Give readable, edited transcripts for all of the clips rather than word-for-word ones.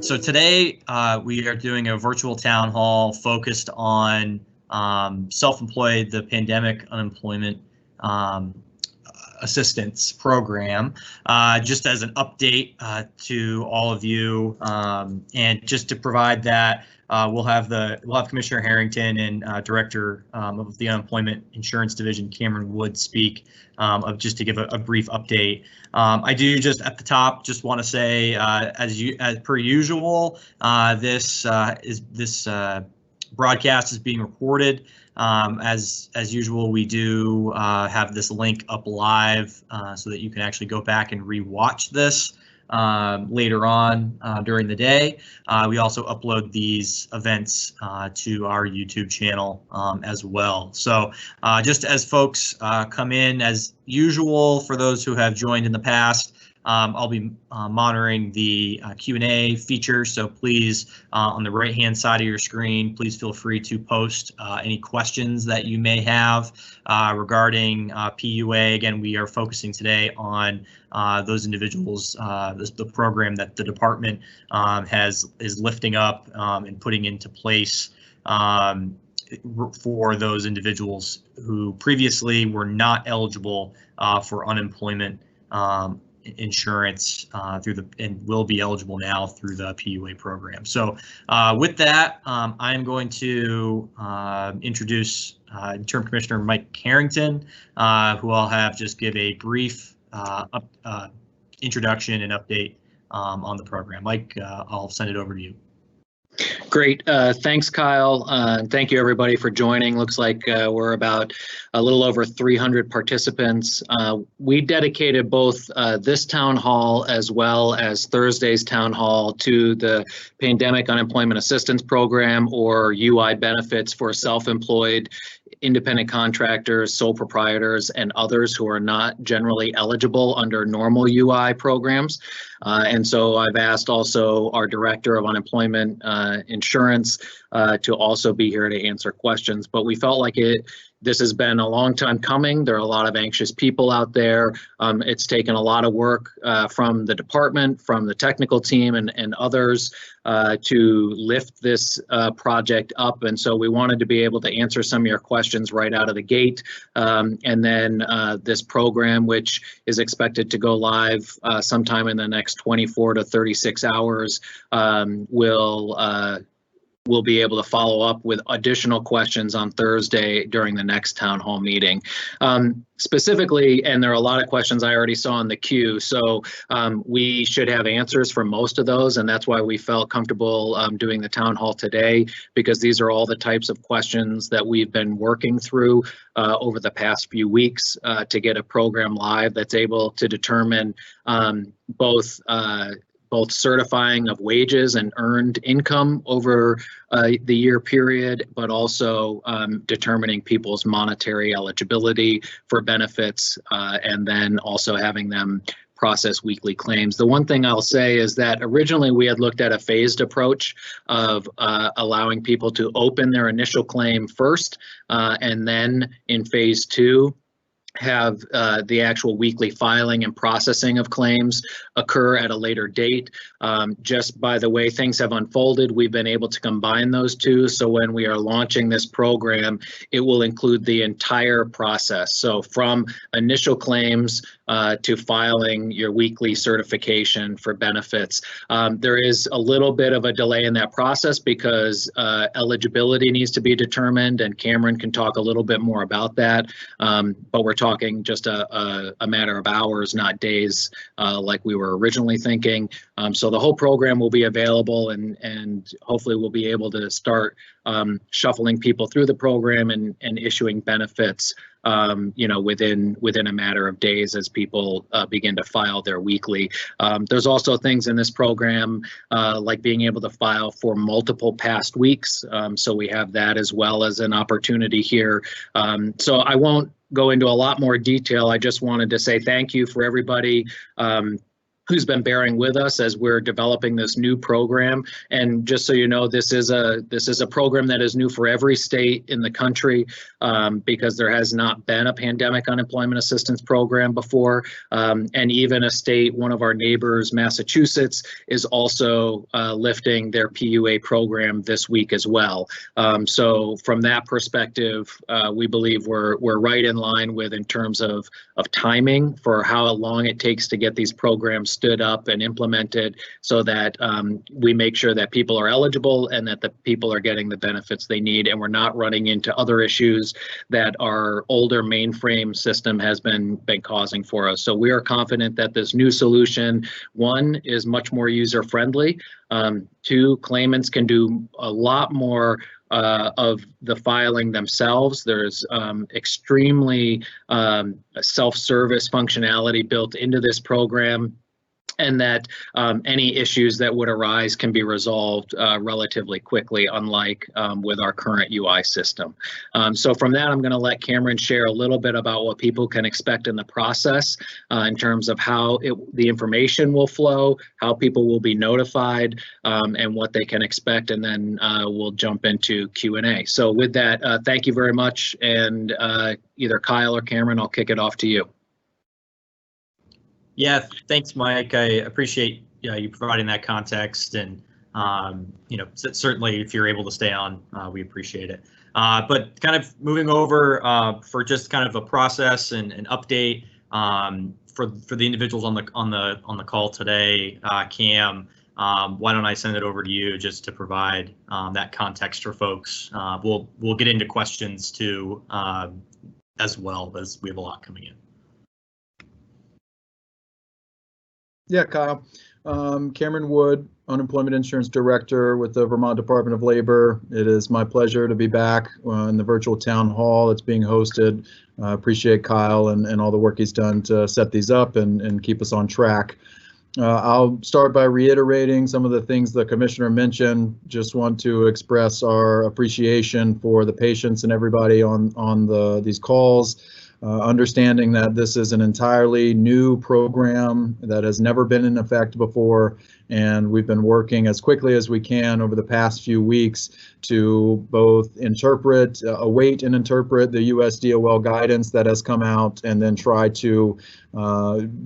So today we are doing a virtual town hall focused on self-employed, the pandemic unemployment assistance program, just as an update to all of you, and just to provide that. We'll have Commissioner Harrington and Director of the Unemployment Insurance Division, Cameron Wood, speak just to give a brief update. I do just at the top just want to say, as per usual, this broadcast is being recorded. As usual, we do have this link up live so that you can actually go back and rewatch this later on during the day. We also upload these events to our YouTube channel as well. So just as folks come in, as usual, for those who have joined in the past, I'll be monitoring the Q&A feature, so please, on the right-hand side of your screen, please feel free to post any questions that you may have regarding PUA. Again, we are focusing today on those individuals, the program that the department is lifting up and putting into place for those individuals who previously were not eligible for unemployment insurance and will be eligible now through the PUA program. So with that, I'm going to introduce Interim Commissioner Mike Harrington, who I'll have just give a brief introduction and update on the program. Mike, I'll send it over to you. Great. Thanks, Kyle. Thank you, everybody, for joining. Looks like we're about a little over 300 participants. We dedicated both this town hall as well as Thursday's town hall to the Pandemic Unemployment Assistance Program, or UI benefits for self-employed, independent contractors, sole proprietors, and others who are not generally eligible under normal UI programs. And so I've asked also our Director of Unemployment Insurance to also be here to answer questions. But we felt like this has been a long time coming. There are a lot of anxious people out there. It's taken a lot of work from the department, from the technical team, and others to lift this project up. And so we wanted to be able to answer some of your questions right out of the gate. And then this program, which is expected to go live sometime in the next 24 to 36 hours, we'll be able to follow up with additional questions on Thursday during the next town hall meeting. Specifically, and there are a lot of questions I already saw in the queue, so we should have answers for most of those, and that's why we felt comfortable doing the town hall today, because these are all the types of questions that we've been working through over the past few weeks to get a program live that's able to determine both certifying of wages and earned income over the year period, but also determining people's monetary eligibility for benefits, and then also having them process weekly claims. The one thing I'll say is that originally we had looked at a phased approach of allowing people to open their initial claim first, and then in phase 2, have the actual weekly filing and processing of claims occur at a later date. Just by the way things have unfolded, we've been able to combine those two. So when we are launching this program, it will include the entire process. So from initial claims to filing your weekly certification for benefits. There is a little bit of a delay in that process because eligibility needs to be determined, and Cameron can talk a little bit more about that. But we're talking just a matter of hours, not days, like we were originally thinking. So the whole program will be available, and hopefully we'll be able to start shuffling people through the program and issuing benefits within a matter of days as people begin to file their weekly. There's also things in this program like being able to file for multiple past weeks. So we have that as well as an opportunity here. So I won't go into a lot more detail. I just wanted to say thank you for everybody who's been bearing with us as we're developing this new program. And just so you know, this is a program that is new for every state in the country, because there has not been a pandemic unemployment assistance program before. And even a state, one of our neighbors, Massachusetts, is also lifting their PUA program this week as well. So from that perspective, we believe we're right in line with in terms of timing for how long it takes to get these programs stood up and implemented, so that we make sure that people are eligible and that the people are getting the benefits they need, and we're not running into other issues that our older mainframe system has been causing for us. So we are confident that this new solution, one, is much more user friendly. Two, claimants can do a lot more of the filing themselves. There's extremely self-service functionality built into this program, and that any issues that would arise can be resolved relatively quickly, unlike with our current UI system. So from that, I'm going to let Cameron share a little bit about what people can expect in the process in terms of how the information will flow, how people will be notified, and what they can expect, and then we'll jump into Q&A. So with that, thank you very much, and either Kyle or Cameron, I'll kick it off to you. Yeah, thanks, Mike. I appreciate you providing that context, and certainly if you're able to stay on, we appreciate it. But kind of moving over for just kind of a process and an update for the individuals on the call today, Cam. Why don't I send it over to you just to provide that context for folks? We'll get into questions too, as well, as we have a lot coming in. Yeah, Kyle. Cameron Wood, Unemployment Insurance Director with the Vermont Department of Labor. It is my pleasure to be back in the virtual town hall that's being hosted. Appreciate Kyle and all the work he's done to set these up and keep us on track. I'll start by reiterating some of the things the Commissioner mentioned. Just want to express our appreciation for the patience and everybody on these calls. Understanding that this is an entirely new program that has never been in effect before, and we've been working as quickly as we can over the past few weeks to both await and interpret the US DOL guidance that has come out, and then try to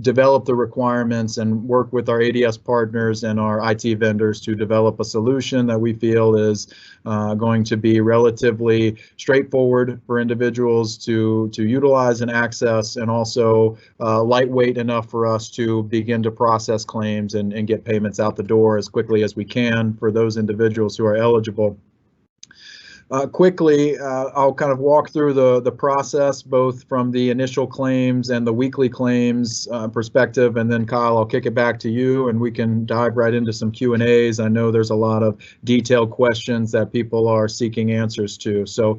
develop the requirements and work with our ADS partners and our IT vendors to develop a solution that we feel is going to be relatively straightforward for individuals to utilize and access, and also lightweight enough for us to begin to process claims and get payments out the door as quickly as we can for those individuals who are eligible. Quickly, I'll kind of walk through the process, both from the initial claims and the weekly claims perspective, and then Kyle, I'll kick it back to you and we can dive right into some Q&As. I know there's a lot of detailed questions that people are seeking answers to. So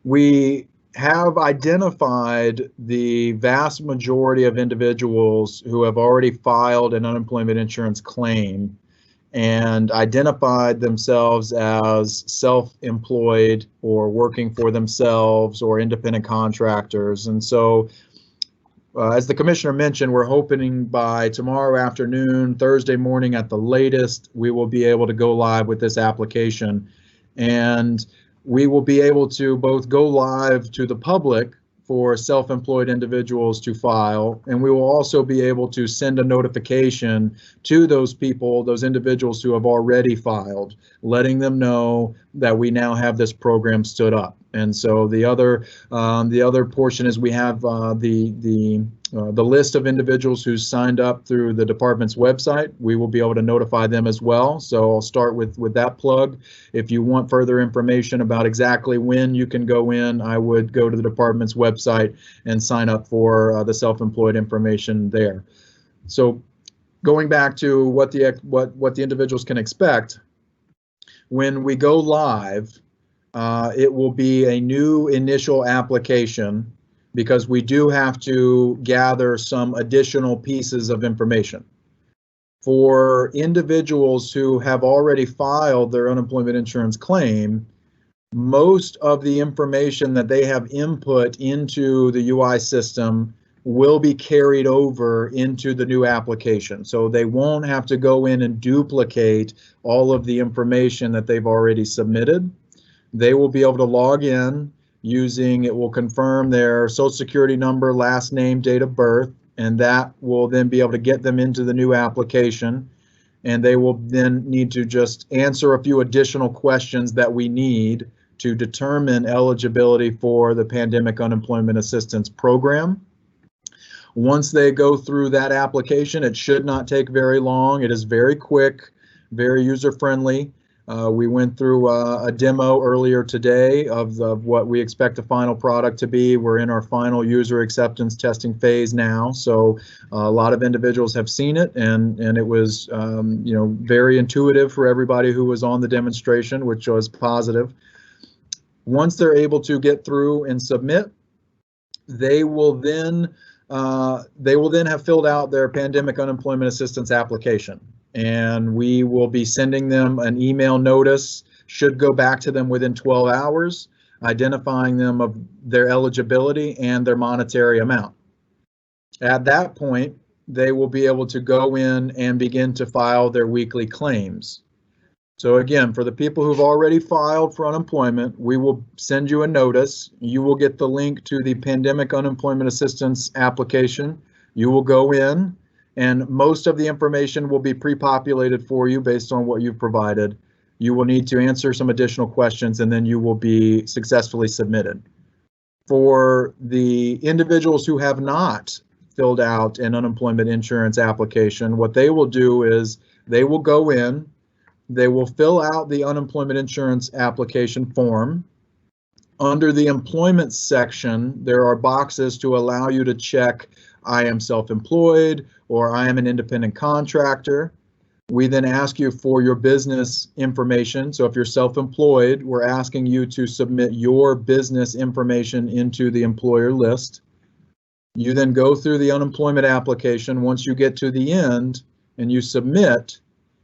we have identified the vast majority of individuals who have already filed an unemployment insurance claim and identified themselves as self-employed or working for themselves or independent contractors. And so, as the Commissioner mentioned, we're hoping by tomorrow afternoon, Thursday morning at the latest, we will be able to go live with this application. And we will be able to both go live to the public for self-employed individuals to file, and we will also be able to send a notification to those people, those individuals who have already filed, letting them know that we now have this program stood up. And so the other portion is we have the list of individuals who signed up through the department's website. We will be able to notify them as well. So I'll start with that plug. If you want further information about exactly when you can go in, I would go to the department's website and sign up for the self-employed information there. So going back to what the individuals can expect, when we go live, it will be a new initial application because we do have to gather some additional pieces of information. For individuals who have already filed their unemployment insurance claim, most of the information that they have input into the UI system will be carried over into the new application. So they won't have to go in and duplicate all of the information that they've already submitted. They will be able to log in using, it will confirm their social security number, last name, date of birth, and that will then be able to get them into the new application. And they will then need to just answer a few additional questions that we need to determine eligibility for the Pandemic Unemployment Assistance Program. Once they go through that application, it should not take very long. It is very quick, very user-friendly. We went through a demo earlier today of what we expect the final product to be. We're in our final user acceptance testing phase now, so a lot of individuals have seen it, and it was very intuitive for everybody who was on the demonstration, which was positive. Once they're able to get through and submit, they will then have filled out their Pandemic Unemployment Assistance application. And we will be sending them an email notice, should go back to them within 12 hours, identifying them of their eligibility and their monetary amount. At that point, they will be able to go in and begin to file their weekly claims. So again, for the people who've already filed for unemployment, we will send you a notice. You will get the link to the Pandemic Unemployment Assistance application. You will go in, and most of the information will be pre-populated for you based on what you've provided. You will need to answer some additional questions, and then you will be successfully submitted. For the individuals who have not filled out an unemployment insurance application, what they will do is they will go in, they will fill out the unemployment insurance application form. Under the employment section, there are boxes to allow you to check I am self-employed or I am an independent contractor. We then ask you for your business information. So if you're self-employed, we're asking you to submit your business information into the employer list. You then go through the unemployment application. Once you get to the end and you submit,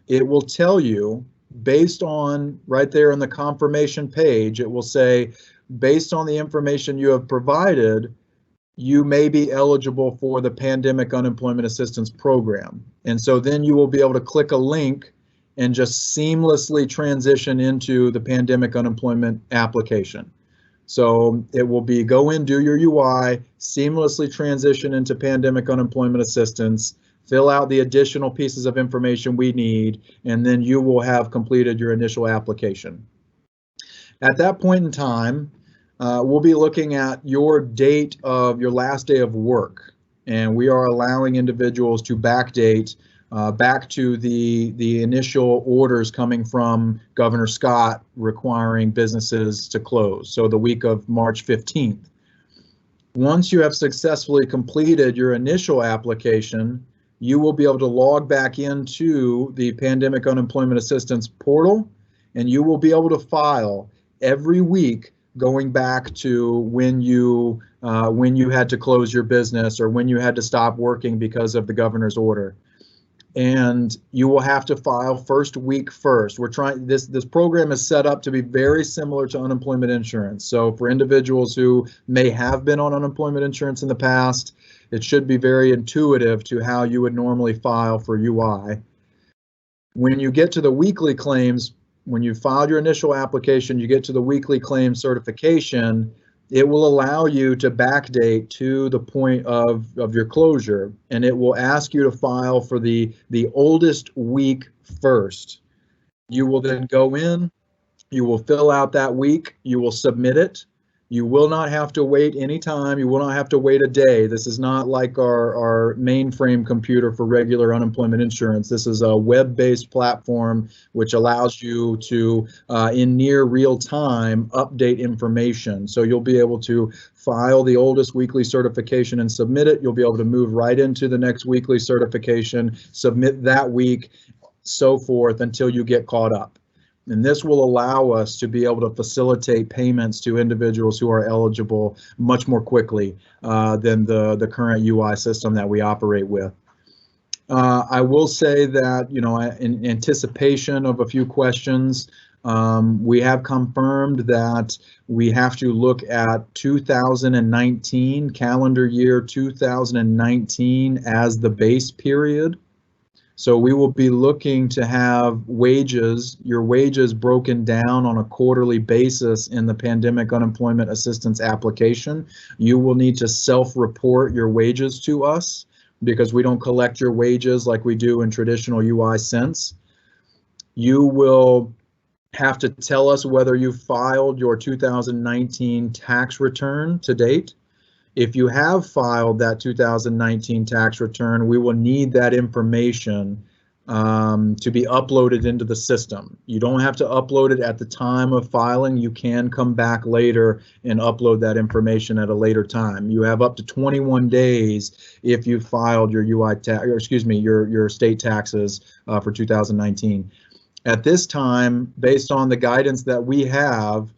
it will tell you, based on right there on the confirmation page, it will say, based on the information you have provided, you may be eligible for the Pandemic Unemployment Assistance Program. And so then you will be able to click a link and just seamlessly transition into the Pandemic Unemployment application. So it will be go in, do your UI, seamlessly transition into Pandemic Unemployment Assistance, fill out the additional pieces of information we need, and then you will have completed your initial application. At that point in time, we'll be looking at your date of your last day of work, and we are allowing individuals to backdate back to the initial orders coming from Governor Scott requiring businesses to close, so the week of March 15th. Once you have successfully completed your initial application, you will be able to log back into the Pandemic Unemployment Assistance portal, and you will be able to file every week going back to when you had to close your business or when you had to stop working because of the governor's order. And you will have to file first week first. We're trying, this program is set up to be very similar to unemployment insurance. So for individuals who may have been on unemployment insurance in the past, it should be very intuitive to how you would normally file for UI. When you get to the weekly claims, when you filed your initial application, you get to the weekly claim certification, it will allow you to backdate to the point of your closure, and it will ask you to file for the oldest week first. You will then go in, you will fill out that week, you will submit it. You will not have to wait any time. You will not have to wait a day. This is not like our mainframe computer for regular unemployment insurance. This is a web-based platform which allows you to, in near real time, update information. So you'll be able to file the oldest weekly certification and submit it. You'll be able to move right into the next weekly certification, submit that week, so forth until you get caught up. And this will allow us to be able to facilitate payments to individuals who are eligible much more quickly than the current UI system that we operate with. I will say that, in anticipation of a few questions, We have confirmed that we have to look at 2019, calendar year 2019 as the base period. So we will be looking to have wages, your wages broken down on a quarterly basis in the pandemic unemployment assistance application. You will need to self-report your wages to us because we don't collect your wages like we do in traditional UI Sense. You will have to tell us whether you filed your 2019 tax return to date. If you have filed that 2019 tax return, we will need that information to be uploaded into the system. You don't have to upload it at the time of filing. You can come back later and upload that information at a later time. You have up to 21 days if you filed your UI tax, or excuse me, your state taxes for 2019. At this time, based on the guidance that we have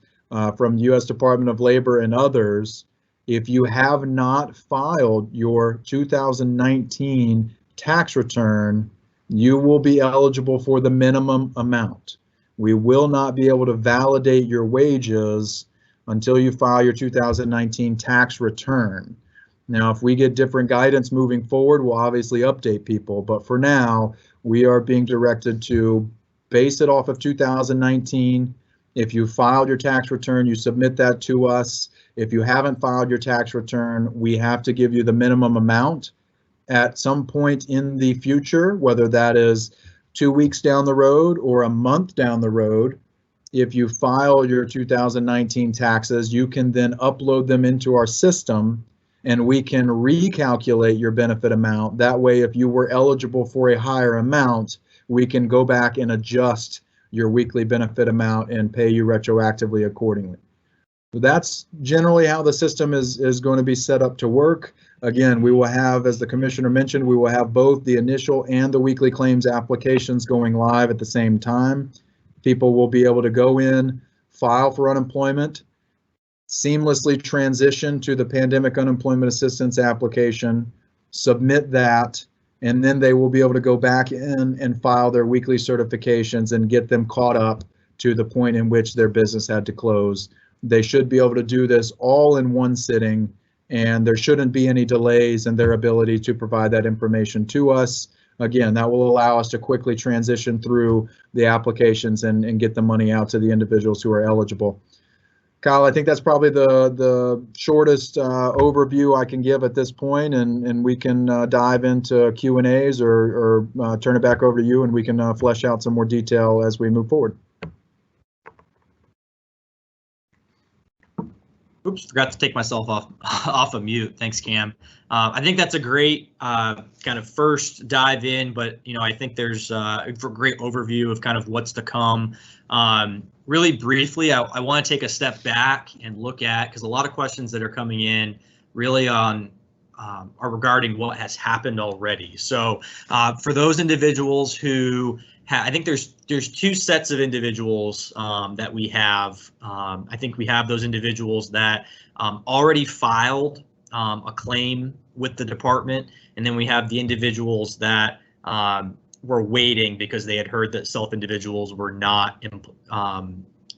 from the U.S. Department of Labor and others, if you have not filed your 2019 tax return, you will be eligible for the minimum amount. We will not be able to validate your wages until you file your 2019 tax return. Now, if we get different guidance moving forward, we'll obviously update people, but for now, we are being directed to base it off of 2019. If you filed your tax return, you submit that to us. If you haven't filed your tax return, we have to give you the minimum amount at some point in the future, whether that is 2 weeks down the road or a month down the road. If you file your 2019 taxes, you can then upload them into our system and we can recalculate your benefit amount. That way, if you were eligible for a higher amount, we can go back and adjust your weekly benefit amount and pay you retroactively accordingly. So that's generally how the system is going to be set up to work. Again, we will have, as the commissioner mentioned, we will have both the initial and the weekly claims applications going live at the same time. People will be able to go in, file for unemployment, seamlessly transition to the pandemic unemployment assistance application, submit that, and then they will be able to go back in and file their weekly certifications and get them caught up to the point in which their business had to close. They should be able to do this all in one sitting, and there shouldn't be any delays in their ability to provide that information to us. Again, that will allow us to quickly transition through the applications and get the money out to the individuals who are eligible. Kyle, I think that's probably the shortest overview I can give at this point, and we can dive into Q&As or turn it back over to you and we can flesh out some more detail as we move forward. Oops, forgot to take myself off of mute. Thanks, Cam. I think that's a great kind of first dive in, but I think there's a great overview of kind of what's to come. Really briefly, I want to take a step back and look at, because a lot of questions that are coming in really are regarding what has happened already. So for those individuals who I think there's two sets of individuals that we have. I think we have those individuals that already filed a claim with the department, and then we have the individuals that were waiting because they had heard that self-individuals were not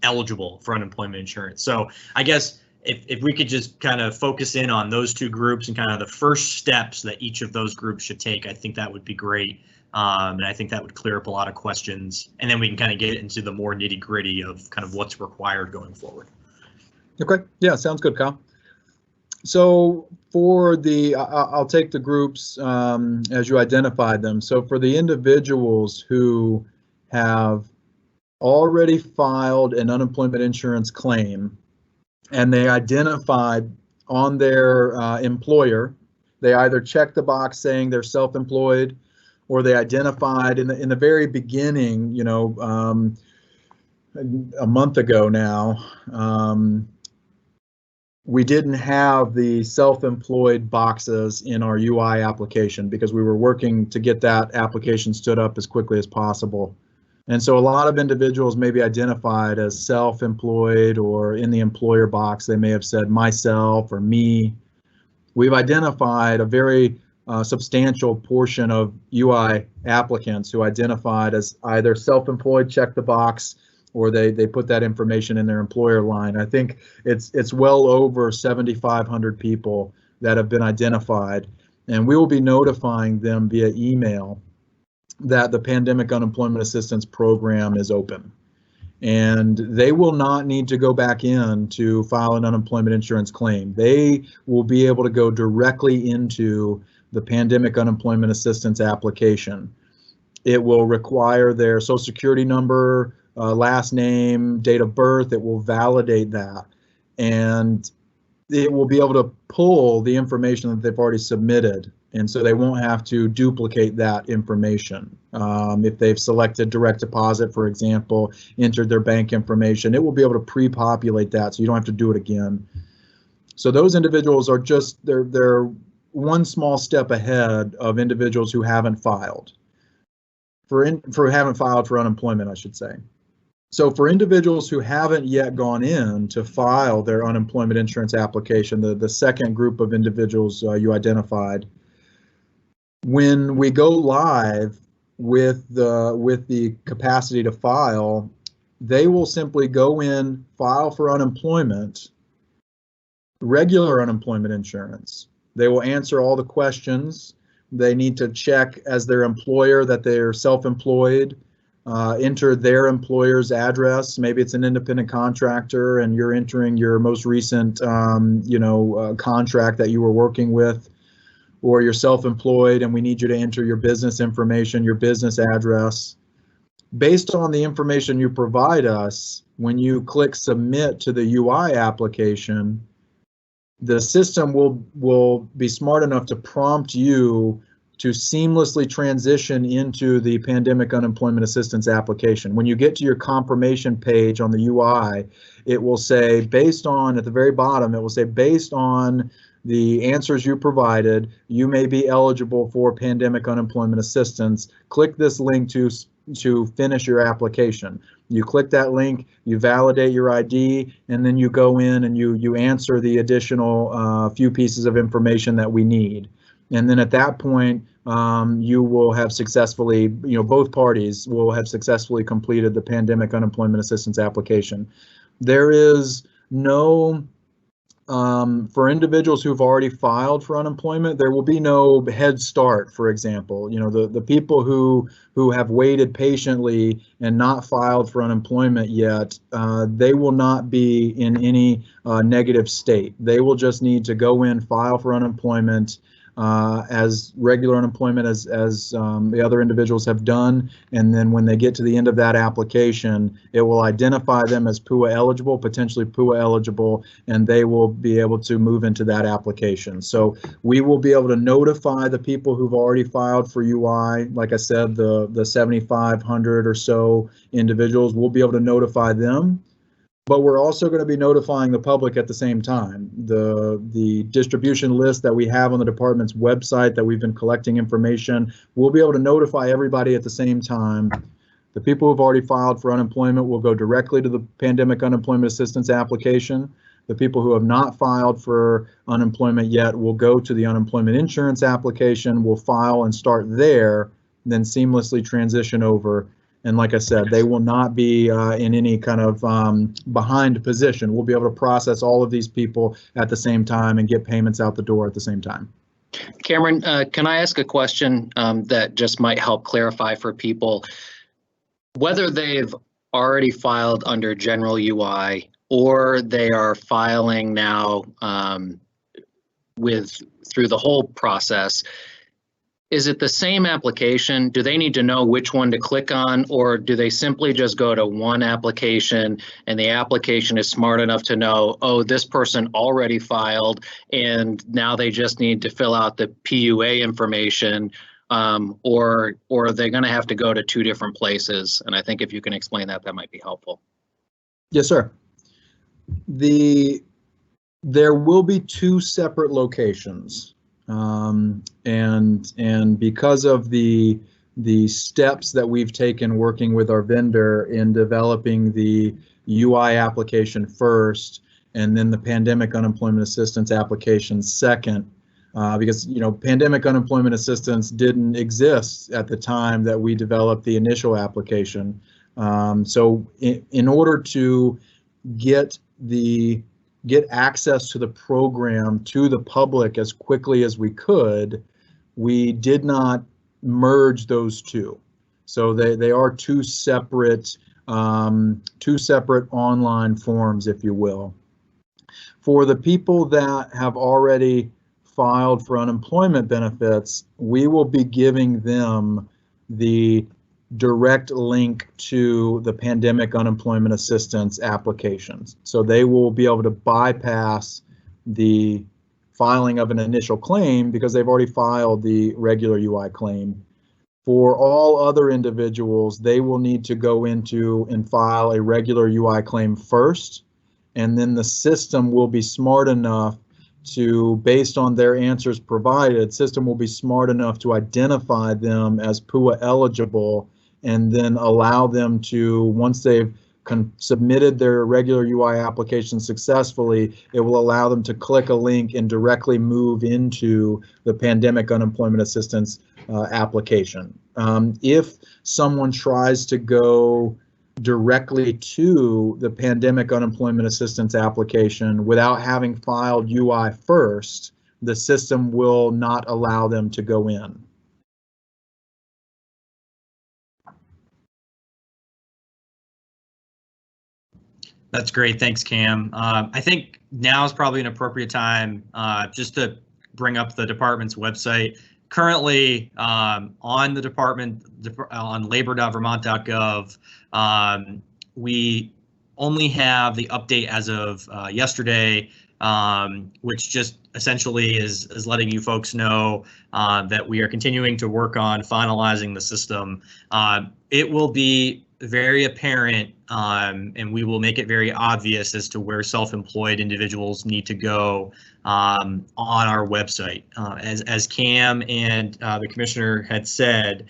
eligible for unemployment insurance. So I guess if we could just kind of focus in on those two groups and kind of the first steps that each of those groups should take, I think that would be great. And I think that would clear up a lot of questions, and then we can kind of get into the more nitty gritty of kind of what's required going forward. Okay, yeah, sounds good, Kyle. So for the, I'll take the groups as you identified them. So for the individuals who have already filed an unemployment insurance claim and they identified on their employer, they either check the box saying they're self-employed, or they identified in the very beginning, a month ago now, we didn't have the self-employed boxes in our UI application because we were working to get that application stood up as quickly as possible. And so a lot of individuals may be identified as self-employed, or in the employer box, they may have said myself or me. We've identified a very substantial portion of UI applicants who identified as either self-employed, check the box, or they put that information in their employer line. I think it's well over 7,500 people that have been identified, and we will be notifying them via email that the Pandemic Unemployment Assistance Program is open. And they will not need to go back in to file an unemployment insurance claim. They will be able to go directly into the Pandemic Unemployment Assistance application. It will require their Social Security number, last name, date of birth. It will validate that. And it will be able to pull the information that they've already submitted. And so they won't have to duplicate that information. If they've selected direct deposit, for example, entered their bank information, it will be able to pre-populate that so you don't have to do it again. So those individuals are just, they're one small step ahead of individuals who haven't filed. Haven't filed for unemployment, I should say. So for individuals who haven't yet gone in to file their unemployment insurance application, the second group of individuals you identified, when we go live with the capacity to file, they will simply go in, file for unemployment, regular unemployment insurance. They will answer all the questions. They need to check as their employer that they're self-employed, enter their employer's address. Maybe it's an independent contractor and you're entering your most recent contract that you were working with, or you're self-employed and we need you to enter your business information, your business address. Based on the information you provide us, when you click submit to the UI application, the system will be smart enough to prompt you to seamlessly transition into the Pandemic Unemployment Assistance application. When you get to your confirmation page on the UI, it will say, at the very bottom, it will say, based on the answers you provided, you may be eligible for Pandemic Unemployment Assistance. Click this link to finish your application. You click that link, you validate your ID, and then you go in and you answer the additional few pieces of information that we need. And then at that point, you will have successfully, both parties will have successfully completed the Pandemic Unemployment Assistance application. There is no, for individuals who've already filed for unemployment, there will be no head start, for example. The people who have waited patiently and not filed for unemployment yet, they will not be in any negative state. They will just need to go in, file for unemployment, as regular unemployment as the other individuals have done, and then when they get to the end of that application, it will identify them as PUA eligible, potentially PUA eligible, and they will be able to move into that application. So we will be able to notify the people who've already filed for UI. Like I said, the 7,500 or so individuals, we'll be able to notify them. But we're also going to be notifying the public at the same time. The distribution list that we have on the department's website that we've been collecting information, we'll be able to notify everybody at the same time. The people who've already filed for unemployment will go directly to the Pandemic Unemployment Assistance application. The people who have not filed for unemployment yet will go to the unemployment insurance application, will file and start there, then seamlessly transition over. And like I said, they will not be in any kind of behind position. We'll be able to process all of these people at the same time and get payments out the door at the same time. Cameron, can I ask a question that just might help clarify for people? Whether they've already filed under General UI or they are filing now through the whole process, is it the same application? Do they need to know which one to click on, or do they simply just go to one application and the application is smart enough to know, oh, this person already filed and now they just need to fill out the PUA information, or are they going to have to go to two different places? And I think if you can explain that, that might be helpful. Yes, sir. There will be two separate locations. And because of the steps that we've taken working with our vendor in developing the UI application first, and then the Pandemic Unemployment Assistance application second, because Pandemic Unemployment Assistance didn't exist at the time that we developed the initial application. So in order to get access to the program to the public as quickly as we could, we did not merge those two. So they are two separate online forms, if you will. For the people that have already filed for unemployment benefits, we will be giving them the direct link to the pandemic unemployment assistance applications. So they will be able to bypass the filing of an initial claim because they've already filed the regular UI claim. For all other individuals, they will need to go into and file a regular UI claim first, and then the system will be smart enough to, based on their answers provided, system will be smart enough to identify them as PUA eligible and then allow them to, once they've submitted their regular UI application successfully, it will allow them to click a link and directly move into the pandemic unemployment assistance application. If someone tries to go directly to the pandemic unemployment assistance application without having filed UI first, the system will not allow them to go in. That's great. Thanks, Cam. I think now is probably an appropriate time just to bring up the department's website. Currently, on the department, on labor.vermont.gov, we only have the update as of yesterday, which just essentially is letting you folks know that we are continuing to work on finalizing the system. It will be very apparent, and we will make it very obvious as to where self-employed individuals need to go on our website. As Cam and the commissioner had said,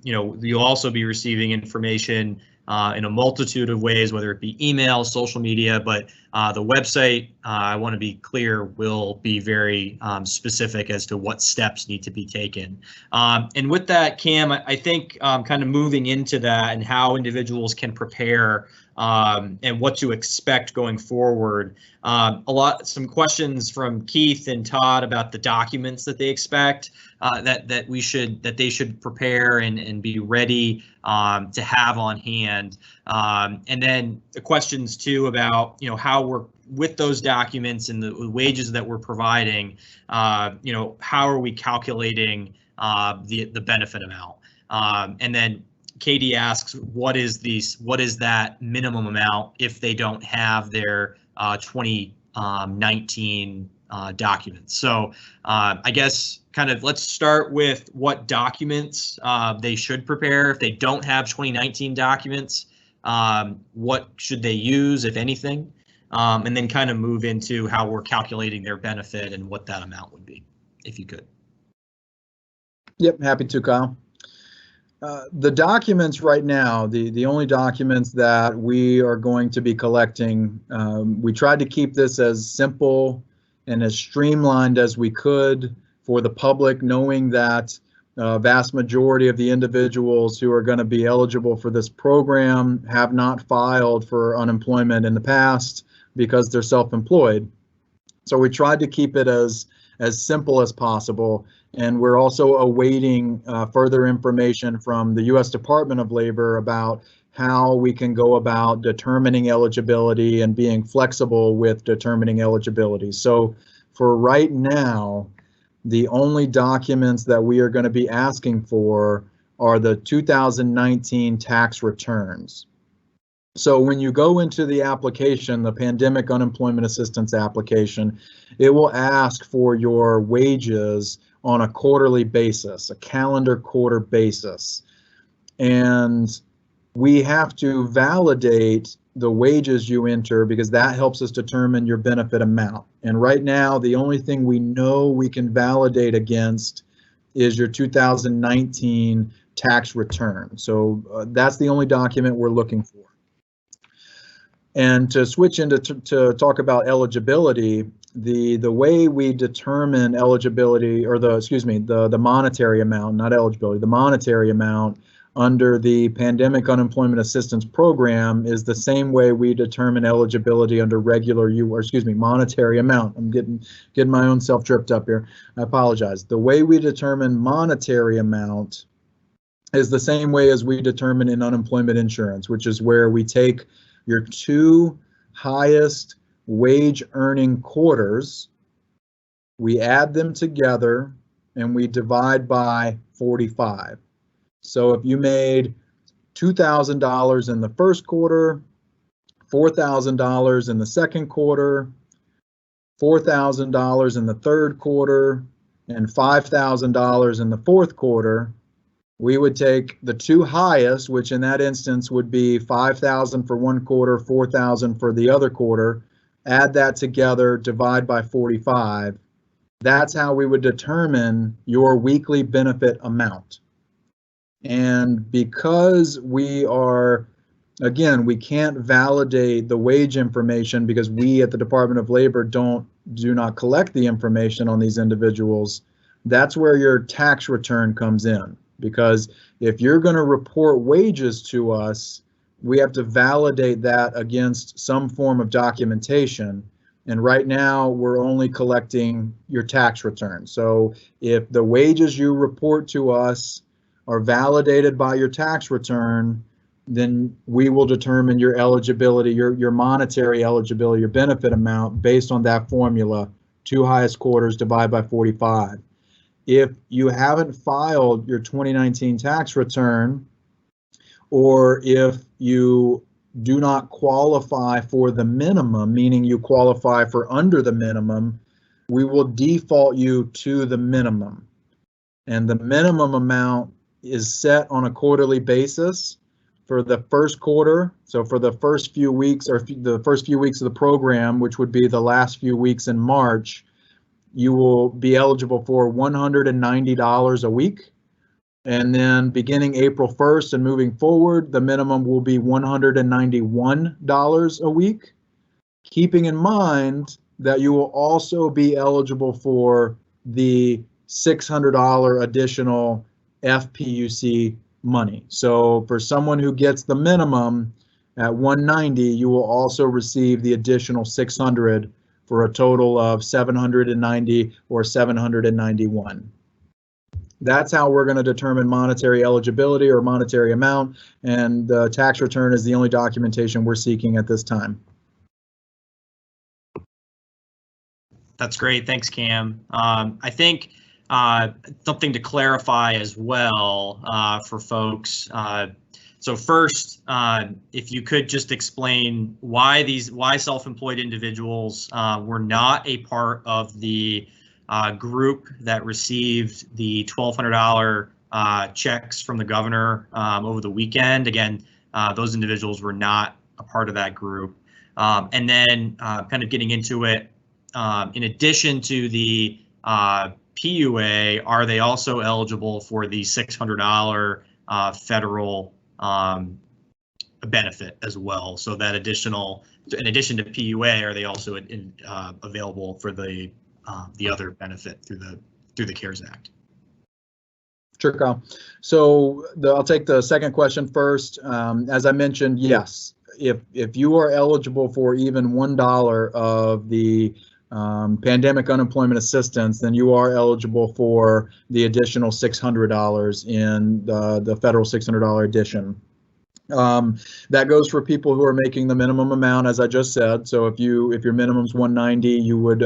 you'll also be receiving information in a multitude of ways, whether it be email, social media, but the website, I want to be clear, will be very specific as to what steps need to be taken. And with that, Cam, I think kind of moving into that and how individuals can prepare and what to expect going forward. Some questions from Keith and Todd about the documents that they expect that they should prepare and be ready to have on hand. And then the questions too about how we're with those documents and the wages that we're providing. How are we calculating the benefit amount? And then Katie asks, what is that minimum amount if they don't have their 2019 documents? So I guess kind of let's start with what documents they should prepare. If they don't have 2019 documents, what should they use, if anything? And then kind of move into how we're calculating their benefit and what that amount would be, if you could. Yep, happy to, Kyle. The documents right now, the only documents that we are going to be collecting, we tried to keep this as simple and as streamlined as we could for the public, knowing that vast majority of the individuals who are going to be eligible for this program have not filed for unemployment in the past because they're self-employed. So we tried to keep it as simple as possible. And we're also awaiting further information from the U.S. Department of Labor about how we can go about determining eligibility and being flexible with determining eligibility. So for right now, the only documents that we are going to be asking for are the 2019 tax returns. So when you go into the application, the pandemic unemployment assistance application, it will ask for your wages on a quarterly basis, a calendar quarter basis. And we have to validate the wages you enter because that helps us determine your benefit amount. And right now, the only thing we know we can validate against is your 2019 tax return. So that's the only document we're looking for. And to switch into to talk about eligibility, the way we determine eligibility, or the monetary amount, not eligibility, the monetary amount under the Pandemic Unemployment Assistance Program is the same way we determine eligibility under monetary amount. I'm getting my own self tripped up here. I apologize. The way we determine monetary amount is the same way as we determine in unemployment insurance, which is where we take your 2 highest wage earning quarters, we add them together, and we divide by 45. So if you made $2,000 in the first quarter, $4,000 in the second quarter, $4,000 in the third quarter, and $5,000 in the fourth quarter, we would take the 2 highest, which in that instance would be $5,000 for one quarter, $4,000 for the other quarter, add that together, divide by 45. That's how we would determine your weekly benefit amount. And because we are, again, we can't validate the wage information because we at the Department of Labor do not collect the information on these individuals, that's where your tax return comes in. Because if you're going to report wages to us, we have to validate that against some form of documentation. And right now, we're only collecting your tax return. So if the wages you report to us are validated by your tax return, then we will determine your eligibility, your monetary eligibility, your benefit amount based on that formula, 2 highest quarters divided by 45. If you haven't filed your 2019 tax return, or if you do not qualify for the minimum, meaning you qualify for under the minimum, we will default you to the minimum. And the minimum amount is set on a quarterly basis for the first quarter. So for the first few weeks, or the first few weeks of the program, which would be the last few weeks in March, you will be eligible for $190 a week. And then beginning April 1st and moving forward, the minimum will be $191 a week, keeping in mind that you will also be eligible for the $600 additional FPUC money. So for someone who gets the minimum at 190, you will also receive the additional 600 for a total of 790 or 791. That's how we're going to determine monetary eligibility or monetary amount, and the tax return is the only documentation we're seeking at this time. That's great. Thanks, Cam. I think something to clarify as well for folks. So first, if you could just explain why self-employed individuals were not a part of the group that received the $1,200 checks from the governor over the weekend. Again, those individuals were not a part of that group. And then kind of getting into it, in addition to the PUA, are they also eligible for the $600 federal benefit as well? So that additional, in addition to PUA, are they also available for the other benefit through the CARES Act? Sure, Kyle. So I'll take the second question first. As I mentioned, yes, if you are eligible for even $1 of the pandemic unemployment assistance, then you are eligible for the additional $600 in the federal $600 addition. That goes for people who are making the minimum amount, as I just said. So if your minimum's 190, you would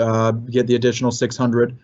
get the additional 600.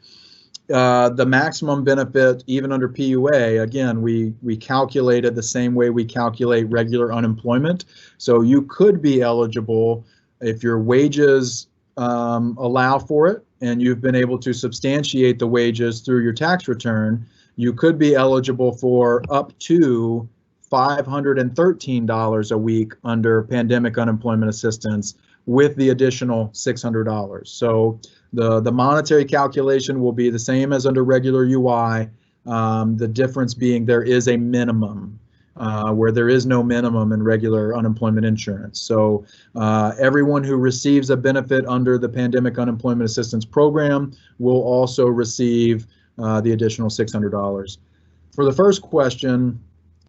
The maximum benefit, even under PUA, again, we calculate it the same way we calculate regular unemployment. So you could be eligible if your wages allow for it, and you've been able to substantiate the wages through your tax return. You could be eligible for up to $513 a week under pandemic unemployment assistance with the additional $600. So the monetary calculation will be the same as under regular UI. The difference being there is a minimum where there is no minimum in regular unemployment insurance. So everyone who receives a benefit under the pandemic unemployment assistance program will also receive the additional $600. For the first question,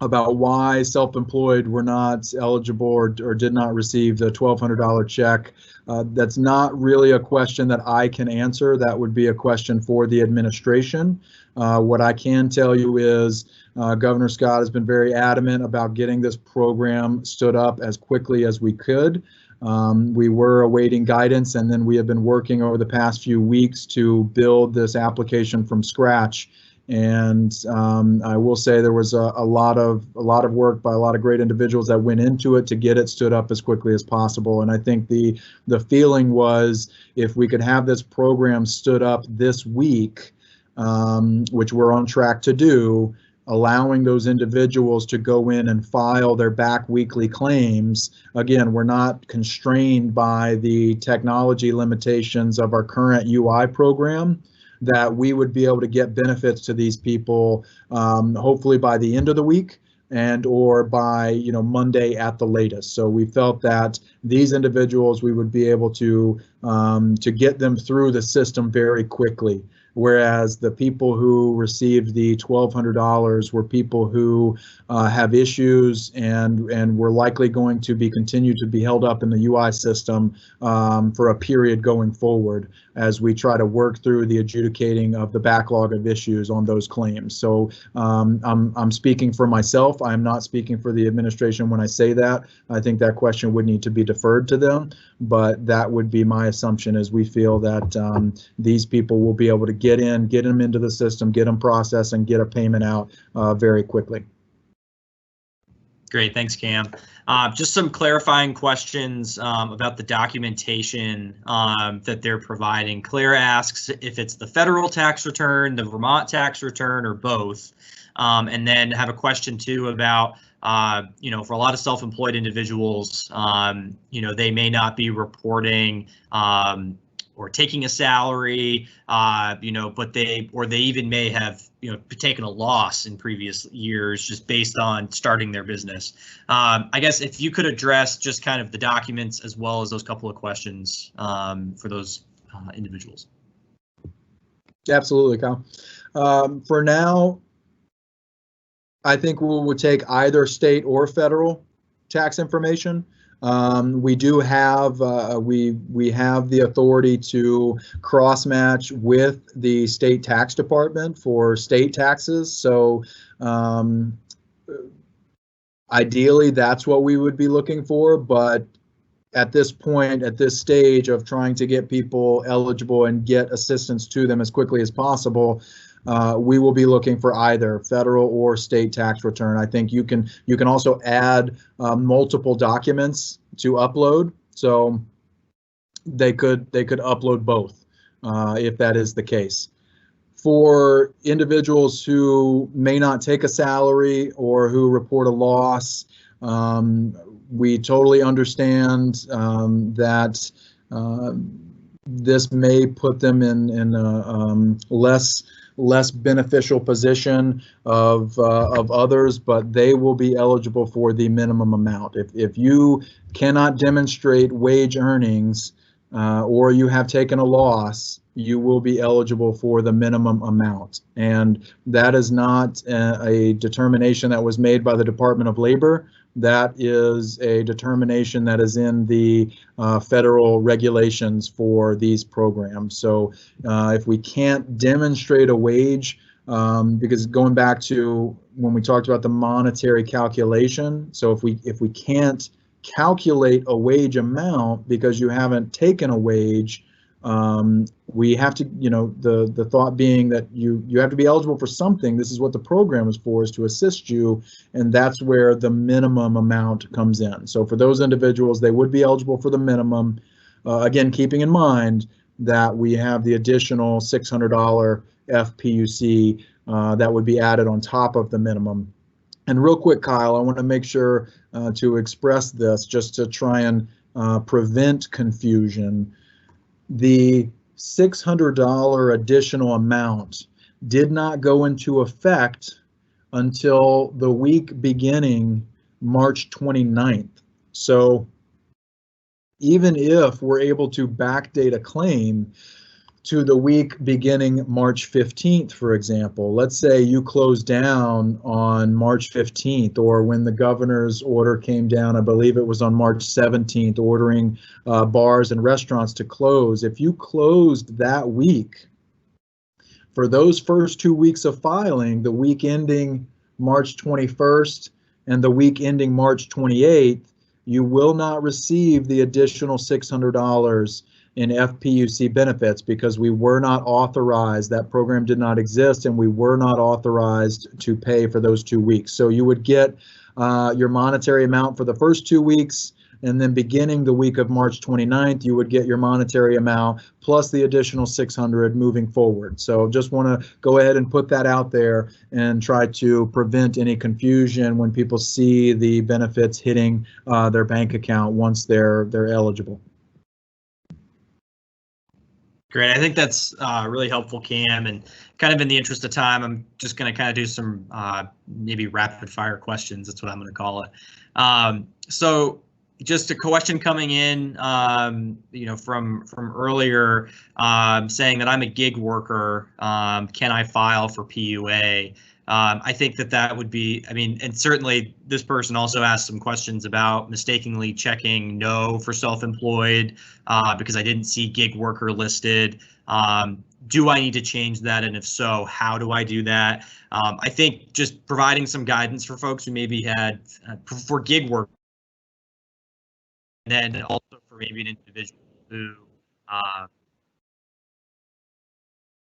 about why self-employed were not eligible or did not receive the $1,200 check. That's not really a question that I can answer. That would be a question for the administration. What I can tell you is Governor Scott has been very adamant about getting this program stood up as quickly as we could. We were awaiting guidance, and then we have been working over the past few weeks to build this application from scratch. And I will say there was a lot of work by a lot of great individuals that went into it to get it stood up as quickly as possible. And I think the feeling was, if we could have this program stood up this week, which we're on track to do, allowing those individuals to go in and file their back weekly claims. Again, we're not constrained by the technology limitations of our current UI program, that we would be able to get benefits to these people hopefully by the end of the week and or by Monday at the latest. So we felt that these individuals, we would be able to get them through the system very quickly. Whereas the people who received the $1,200 were people who have issues and were likely going to continue to be held up in the UI system for a period going forward as we try to work through the adjudicating of the backlog of issues on those claims. So I'm speaking for myself. I'm not speaking for the administration when I say that. I think that question would need to be deferred to them, but that would be my assumption, is we feel that these people will be able to get them into the system, get them processed, and get a payment out very quickly. Great, thanks, Cam. Just some clarifying questions about the documentation that they're providing. Claire asks if it's the federal tax return, the Vermont tax return, or both. And then have a question too about, for a lot of self-employed individuals, they may not be reporting or taking a salary, but they even may have, taken a loss in previous years just based on starting their business. I guess if you could address just kind of the documents as well as those couple of questions for those individuals. Absolutely, Kyle. For now, I think we would take either state or federal tax information. We do have we have the authority to cross match with the state tax department for state taxes. So ideally, that's what we would be looking for. But at this point, at this stage of trying to get people eligible and get assistance to them as quickly as possible, we will be looking for either federal or state tax return. I think you can also add multiple documents to upload, so they could upload both if that is the case. For individuals who may not take a salary or who report a loss, we totally understand that this may put them in a less beneficial position of others, but they will be eligible for the minimum amount. If you cannot demonstrate wage earnings or you have taken a loss, you will be eligible for the minimum amount. And that is not a determination that was made by the Department of Labor. That is a determination that is in the federal regulations for these programs. So if we can't demonstrate a wage, because going back to when we talked about the monetary calculation, so if we can't calculate a wage amount because you haven't taken a wage, we have to, the thought being that you have to be eligible for something. This is what the program is for, is to assist you, and that's where the minimum amount comes in. So for those individuals, they would be eligible for the minimum. Again, keeping in mind that we have the additional $600 FPUC that would be added on top of the minimum. And real quick, Kyle, I want to make sure to express this just to try and prevent confusion. The $600 additional amount did not go into effect until the week beginning March 29th. So even if we're able to backdate a claim, to the week beginning March 15th, for example. Let's say you closed down on March 15th, or when the governor's order came down, I believe it was on March 17th, ordering bars and restaurants to close. If you closed that week, for those first 2 weeks of filing, the week ending March 21st and the week ending March 28th, you will not receive the additional $600 in FPUC benefits, because we were not authorized, that program did not exist, and we were not authorized to pay for those 2 weeks. So you would get your monetary amount for the first 2 weeks, and then beginning the week of March 29th, you would get your monetary amount plus the additional $600 moving forward. So just want to go ahead and put that out there and try to prevent any confusion when people see the benefits hitting their bank account once they're eligible. Great. I think that's really helpful, Cam. And kind of in the interest of time, I'm just going to kind of do some maybe rapid fire questions. That's what I'm going to call it. So just a question coming in, from earlier, saying that I'm a gig worker. Can I file for PUA? I think that would be, and certainly this person also asked some questions about mistakenly checking no for self-employed because I didn't see gig worker listed. Do I need to change that? And if so, how do I do that? I think just providing some guidance for folks who maybe had for gig work, and then also for maybe an individual who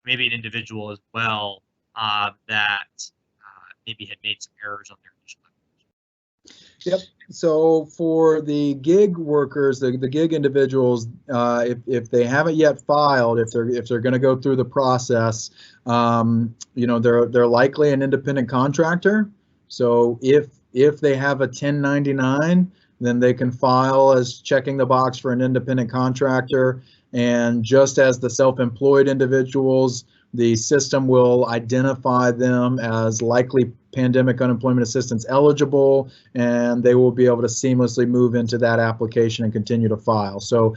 maybe an individual as well that maybe had made some errors on their initial application. Yep. So for the gig workers, the gig individuals, if they haven't yet filed, if they're going to go through the process, they're likely an independent contractor. So if they have a 1099, then they can file as checking the box for an independent contractor. And just as the self-employed individuals, the system will identify them as likely pandemic unemployment assistance eligible, and they will be able to seamlessly move into that application and continue to file. So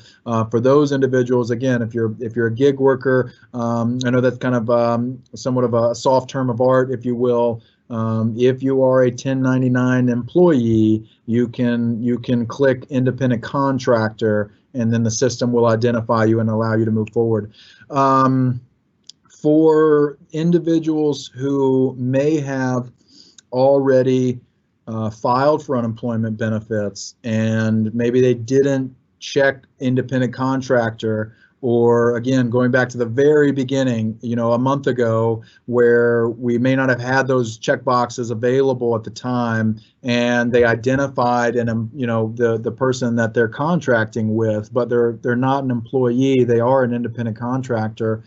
for those individuals, again, if you're a gig worker, I know that's kind of somewhat of a soft term of art, if you will. If you are a 1099 employee, you can click independent contractor, and then the system will identify you and allow you to move forward. For individuals who may have already filed for unemployment benefits and maybe they didn't check independent contractor, or again, going back to the very beginning, a month ago, where we may not have had those check boxes available at the time, and they identified the person that they're contracting with, but they're not an employee, they are an independent contractor.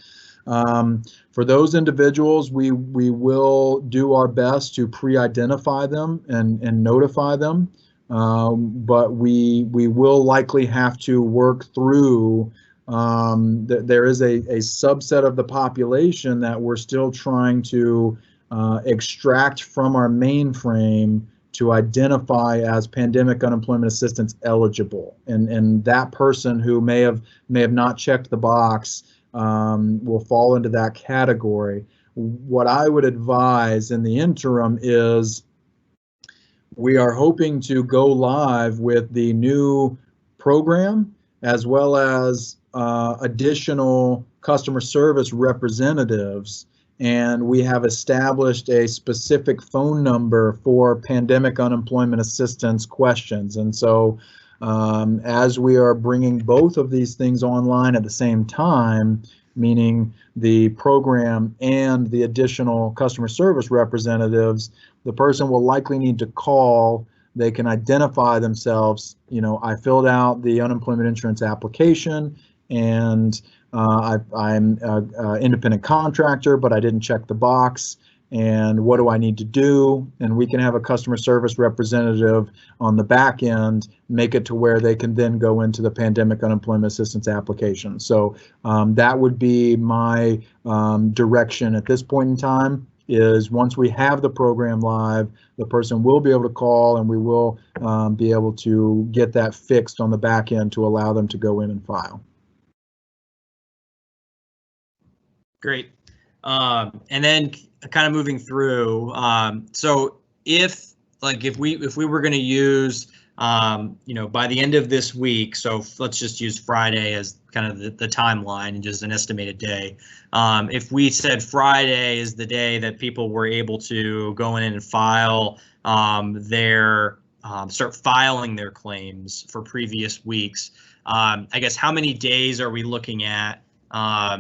For those individuals, we will do our best to pre-identify them and notify them, but we will likely have to work through. There is a subset of the population that we're still trying to extract from our mainframe to identify as pandemic unemployment assistance eligible, and that person who may have not checked the box will fall into that category. What I would advise in the interim is we are hoping to go live with the new program, as well as additional customer service representatives, and we have established a specific phone number for pandemic unemployment assistance questions. And so as we are bringing both of these things online at the same time, meaning the program and the additional customer service representatives, the person will likely need to call. They can identify themselves. I filled out the unemployment insurance application, and I'm an independent contractor, but I didn't check the box. And what do I need to do? And we can have a customer service representative on the back end make it to where they can then go into the pandemic unemployment assistance application. So that would be my direction at this point in time, is once we have the program live, the person will be able to call, and we will be able to get that fixed on the back end to allow them to go in and file. Great. And then kind of moving through, so if we were going to use, by the end of this week, so let's just use Friday as kind of the timeline and just an estimated day. If we said Friday is the day that people were able to go in and file start filing their claims for previous weeks, I guess how many days are we looking at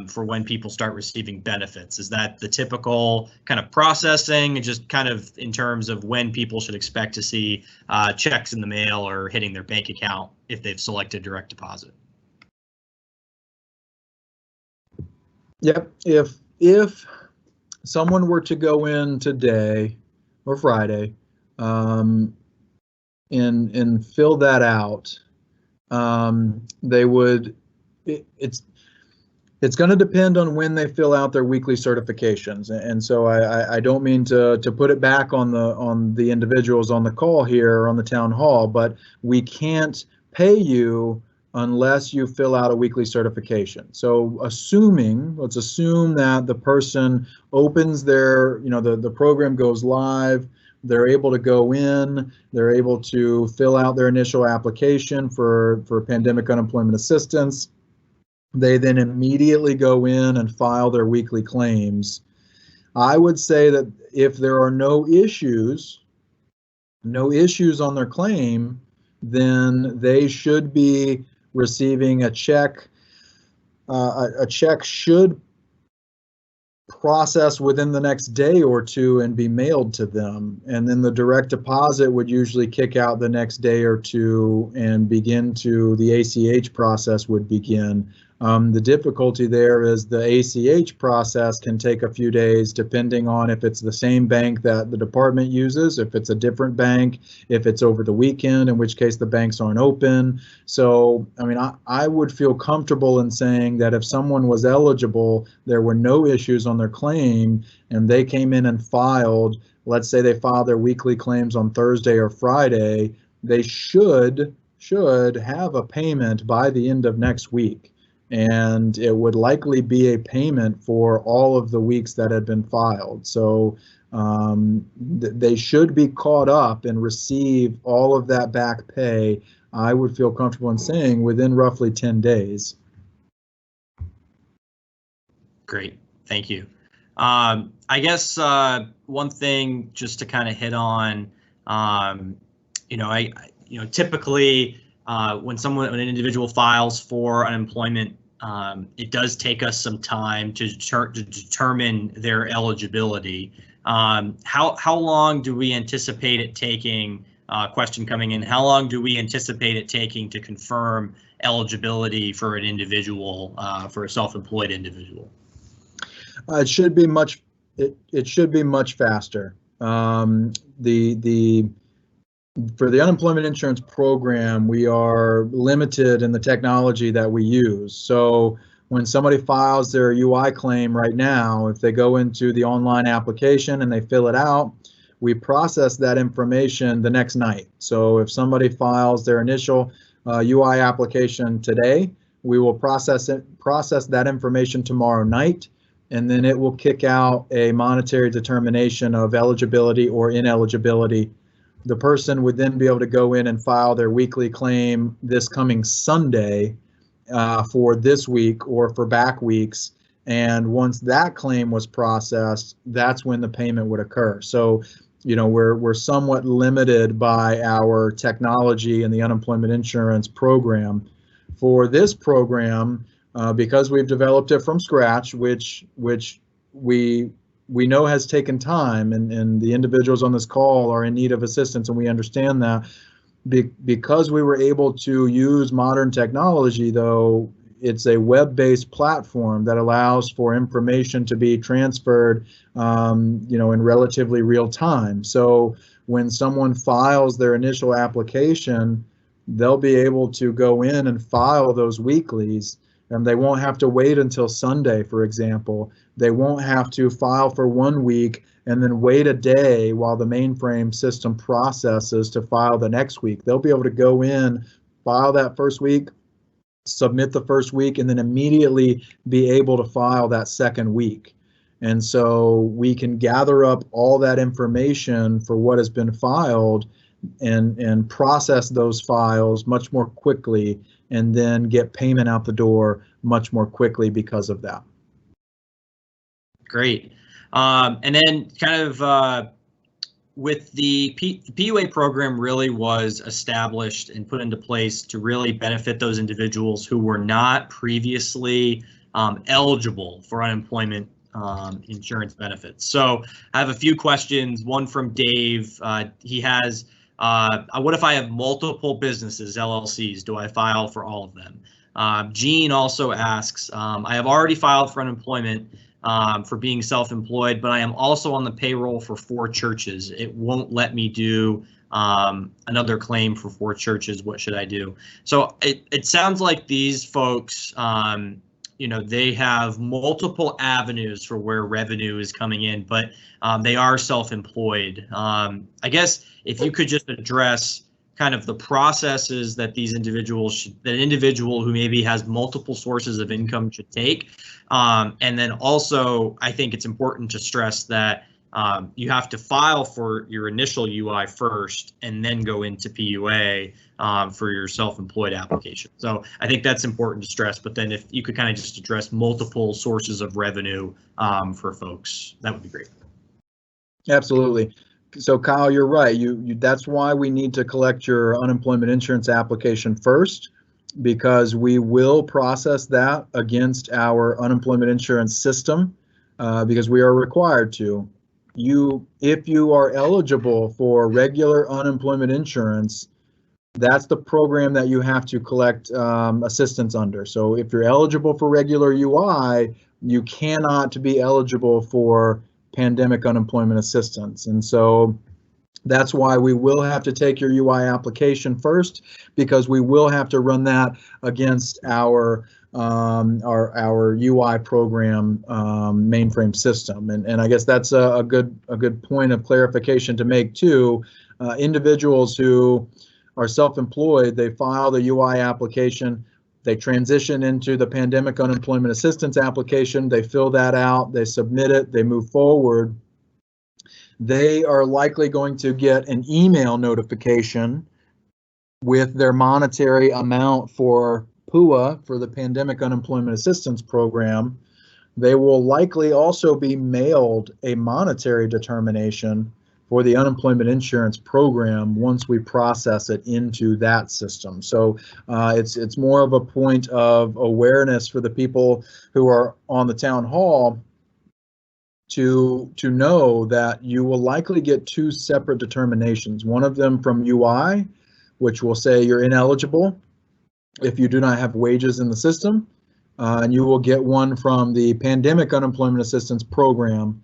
for when people start receiving benefits? Is that the typical kind of processing, and just kind of in terms of when people should expect to see checks in the mail or hitting their bank account if they've selected direct deposit? Yep. If someone were to go in today or Friday and fill that out, they would. It's going to depend on when they fill out their weekly certifications, and so I don't mean to put it back on the individuals on the call here or on the town hall, but we can't pay you unless you fill out a weekly certification. So let's assume that the person opens their, the program goes live, they're able to go in, they're able to fill out their initial application for pandemic unemployment assistance. They then immediately go in and file their weekly claims. I would say that if there are no issues on their claim, then they should be receiving a check. A check should process within the next day or two and be mailed to them. And then the direct deposit would usually kick out the next day or two and the ACH process would begin. The difficulty there is the ACH process can take a few days depending on if it's the same bank that the department uses, if it's a different bank, if it's over the weekend, in which case the banks aren't open. So, I would feel comfortable in saying that if someone was eligible, there were no issues on their claim, and they came in and filed, let's say they filed their weekly claims on Thursday or Friday, they should have a payment by the end of next week. And it would likely be a payment for all of the weeks that had been filed. So they should be caught up and receive all of that back pay, I would feel comfortable in saying, within roughly 10 days. Great, thank you. I guess one thing just to kind of hit on, typically when an individual files for unemployment, it does take us some time to determine their eligibility. How long do we anticipate it taking? Question coming in: how long do we anticipate it taking to confirm eligibility for an individual, for a self-employed individual? It should be much. It should be much faster. For the unemployment insurance program, we are limited in the technology that we use. So when somebody files their UI claim right now, if they go into the online application and they fill it out, we process that information the next night. So if somebody files their initial UI application today, we will process that information tomorrow night, and then it will kick out a monetary determination of eligibility or ineligibility. The person would then be able to go in and file their weekly claim this coming Sunday for this week or for back weeks. And once that claim was processed, that's when the payment would occur. So, we're somewhat limited by our technology in the unemployment insurance program. For this program, because we've developed it from scratch, which we know has taken time, and the individuals on this call are in need of assistance, and we understand that. Because we were able to use modern technology, though, it's a web-based platform that allows for information to be transferred, in relatively real time. So when someone files their initial application, they'll be able to go in and file those weeklies, and they won't have to wait until Sunday, for example. They won't have to file for 1 week and then wait a day while the mainframe system processes to file the next week. They'll be able to go in, file that first week, submit the first week, and then immediately be able to file that second week. And so we can gather up all that information for what has been filed and process those files much more quickly, and then get payment out the door much more quickly because of that. Great. And then kind of with the PUA program really was established and put into place to really benefit those individuals who were not previously eligible for unemployment insurance benefits. So I have a few questions. One from Dave. He has, what if I have multiple businesses, LLCs? Do I file for all of them? Gene also asks, I have already filed for unemployment for being self-employed, but I am also on the payroll for 4 churches. It won't let me do another claim for 4 churches. What should I do? So it sounds like these folks, you know, they have multiple avenues for where revenue is coming in, but they are self-employed. I guess if you could just address kind of the processes that these individuals should, that an individual who maybe has multiple sources of income should take. And then also, I think it's important to stress that you have to file for your initial UI first and then go into PUA for your self-employed application. So I think that's important to stress, but then if you could kind of just address multiple sources of revenue for folks, that would be great. Absolutely. So Kyle, you're right. That's why we need to collect your unemployment insurance application first, because we will process that against our unemployment insurance system, because we are required to. If you are eligible for regular unemployment insurance, that's the program that you have to collect assistance under. So if you're eligible for regular UI, you cannot be eligible for pandemic unemployment assistance. And so that's why we will have to take your UI application first, because we will have to run that against our UI program mainframe system. And I guess that's a good point of clarification to make too. Individuals who are self-employed, they file the UI application, they transition into the pandemic unemployment assistance application, they fill that out, they submit it, they move forward. They are likely going to get an email notification with their monetary amount for PUA, for the Pandemic Unemployment Assistance Program. They will likely also be mailed a monetary determination for the unemployment insurance program once we process it into that system. So it's more of a point of awareness for the people who are on the town hall to know that you will likely get 2 separate determinations. One of them from UI, which will say you're ineligible if you do not have wages in the system, and you will get one from the Pandemic Unemployment Assistance Program,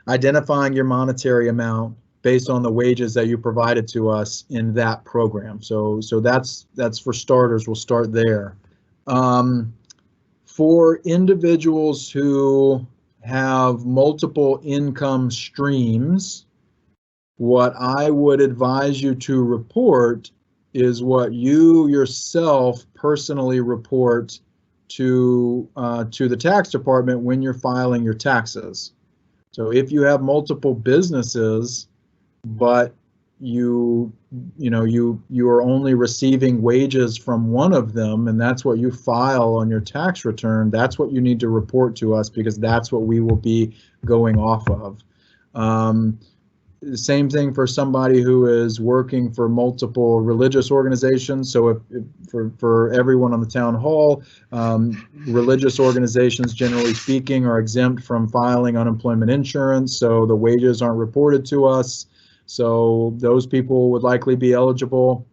identifying your monetary amount based on the wages that you provided to us in that program. So that's for starters. We'll start there. For individuals who have multiple income streams, what I would advise you to report is what you yourself personally report to the tax department when you're filing your taxes. So if you have multiple businesses, but you are only receiving wages from one of them, and that's what you file on your tax return, that's what you need to report to us, because that's what we will be going off of. The same thing for somebody who is working for multiple religious organizations. So if for everyone on the town hall, religious organizations, generally speaking, are exempt from filing unemployment insurance, so the wages aren't reported to us. So those people would likely be eligible.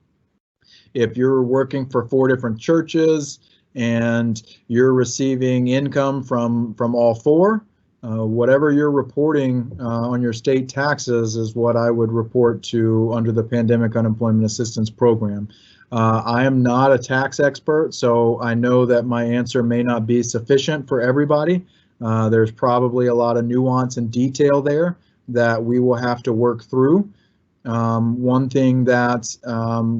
If you're working for 4 different churches and you're receiving income from all 4, whatever you're reporting on your state taxes is what I would report to under the Pandemic Unemployment Assistance Program. I am not a tax expert, so I know that my answer may not be sufficient for everybody. There's probably a lot of nuance and detail there that we will have to work through. One thing that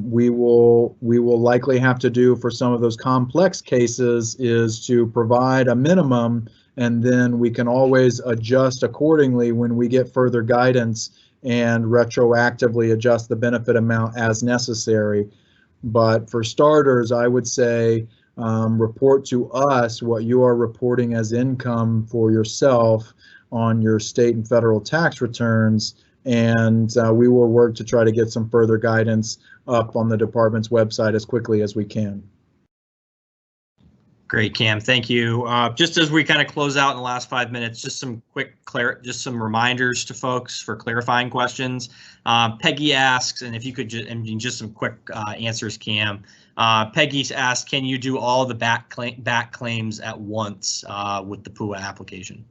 we will likely have to do for some of those complex cases is to provide a minimum, and then we can always adjust accordingly when we get further guidance and retroactively adjust the benefit amount as necessary. But for starters, I would say report to us what you are reporting as income for yourself on your state and federal tax returns, and we will work to try to get some further guidance up on the department's website as quickly as we can. Great, Cam. Thank you. Just as we kind of close out in the last 5 minutes, just some quick just some reminders to folks for clarifying questions. Peggy asks, and if you could just some quick answers, Cam. Peggy asked, can you do all the back claims at once with the PUA application?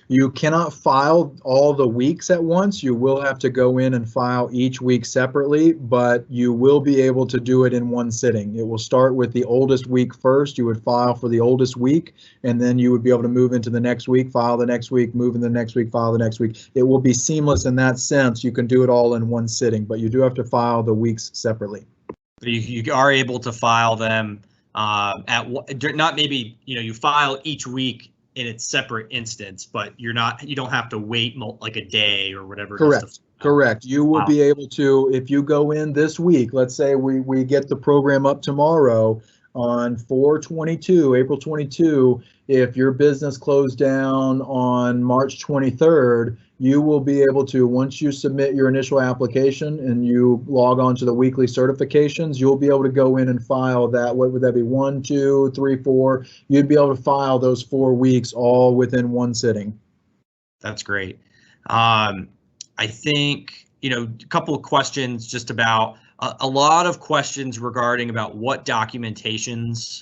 You cannot file all the weeks at once. You will have to go in and file each week separately, but you will be able to do it in one sitting. It will start with the oldest week first. You would file for the oldest week, and then you would be able to move into the next week, file the next week, move in the next week, file the next week. It will be seamless in that sense. You can do it all in one sitting, but you do have to file the weeks separately. You are able to file them not maybe, you file each week in its separate instance, but you don't have to wait like a day or whatever. Correct. You will be able to, if you go in this week, let's say we get the program up tomorrow on April 22, if your business closed down on March 23rd, you will be able to, once you submit your initial application and you log on to the weekly certifications, you'll be able to go in and file that. What would that be? 1, 2, 3, 4. You'd be able to file those 4 weeks all within one sitting. That's great. I think, a couple of questions just about a lot of questions regarding about what documentations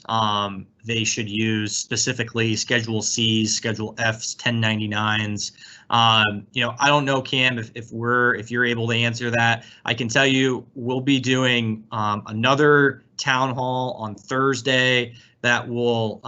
they should use, specifically Schedule C's, Schedule F's, 1099s. I don't know, Cam, if you're able to answer that. I can tell you we'll be doing another town hall on Thursday that will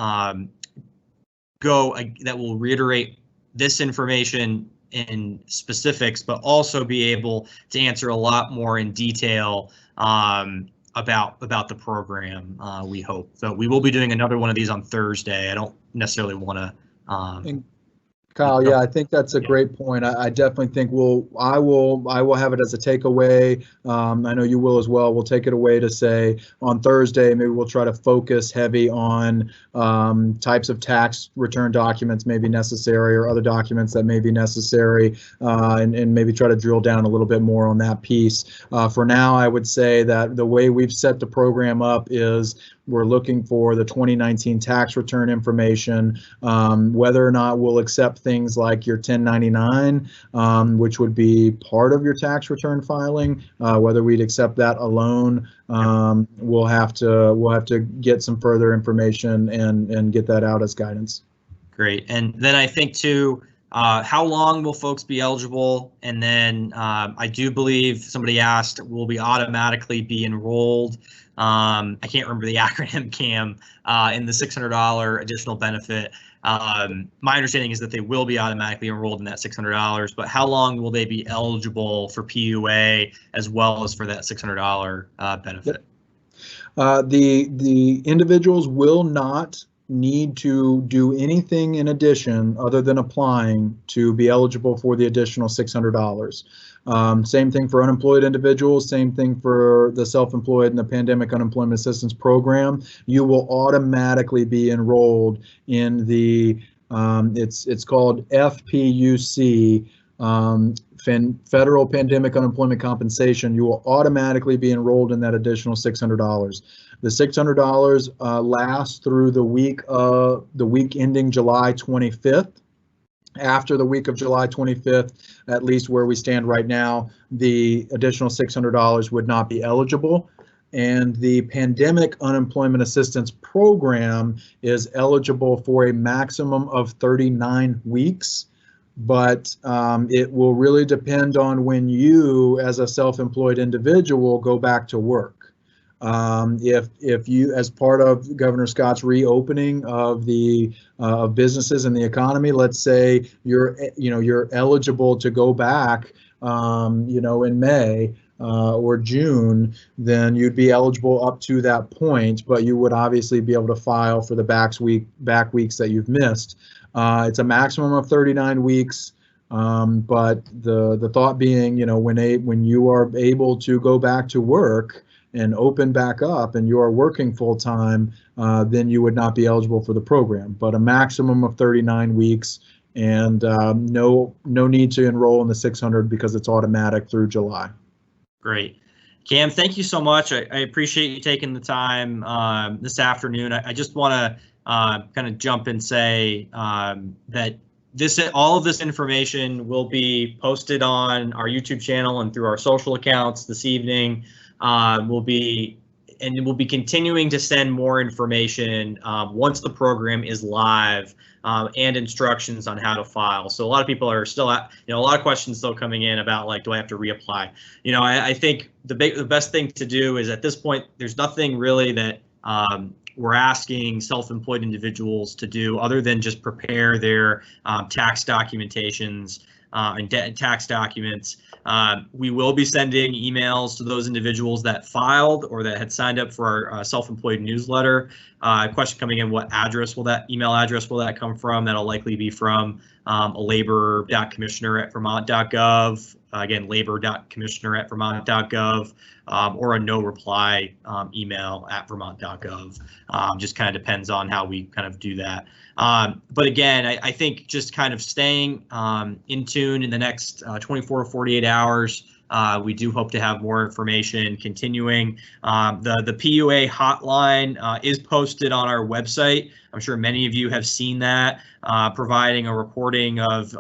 reiterate this information in specifics, but also be able to answer a lot more in detail about the program, we hope. So we will be doing another one of these on Thursday. I don't necessarily want to Kyle, yeah, I think that's a great point. I definitely think I will have it as a takeaway. I know you will as well. We'll take it away to say on Thursday, maybe we'll try to focus heavy on types of tax return documents may be necessary or other documents that may be necessary, and maybe try to drill down a little bit more on that piece. For now, I would say that the way we've set the program up is we're looking for the 2019 tax return information, whether or not we'll accept things like your 1099, which would be part of your tax return filing. Whether we'd accept that alone, we'll have to get some further information and get that out as guidance. Great. And then I think too, how long will folks be eligible? And then I do believe somebody asked, will we automatically be enrolled? I can't remember the acronym, Cam, in the $600 additional benefit. My understanding is that they will be automatically enrolled in that $600, but how long will they be eligible for PUA as well as for that $600 benefit? The individuals will not need to do anything in addition other than applying to be eligible for the additional $600. Same thing for unemployed individuals, same thing for the self-employed and the Pandemic Unemployment Assistance Program. You will automatically be enrolled in the, it's called FPUC, Federal Pandemic Unemployment Compensation. You will automatically be enrolled in that additional $600. The $600 lasts through the week ending July 25th. After the week of July 25th, at least where we stand right now, the additional $600 would not be eligible. And the Pandemic Unemployment Assistance Program is eligible for a maximum of 39 weeks. But it will really depend on when you, as a self-employed individual, go back to work. If you, as part of Governor Scott's reopening of the of businesses and the economy, let's say you're eligible to go back in May or June, then you'd be eligible up to that point, but you would obviously be able to file for the back weeks that you've missed. It's a maximum of 39 weeks. But the thought being, when you are able to go back to work and open back up and you are working full time, then you would not be eligible for the program. But a maximum of 39 weeks, and no need to enroll in the 600 because it's automatic through July. Great. Cam, thank you so much. I appreciate you taking the time this afternoon. I just want to kind of jump and say that all of this information will be posted on our YouTube channel and through our social accounts this evening. We'll be continuing to send more information once the program is live and instructions on how to file. So a lot of people are still a lot of questions still coming in about, like, do I have to reapply? I think the best thing to do is, at this point, there's nothing really that we're asking self-employed individuals to do other than just prepare their tax documentations and tax documents. We will be sending emails to those individuals that filed or that had signed up for our self-employed newsletter. Question coming in: what email address will that come from? That'll likely be from a labor.commissioner@vermont.gov. Again, labor.commissioner@vermont.gov, or a no reply email at vermont.gov. Just kind of depends on how we kind of do that. But again, I think just kind of staying in tune in the next 24 to 48 hours. We do hope to have more information continuing. The PUA hotline is posted on our website. I'm sure many of you have seen that, providing a reporting of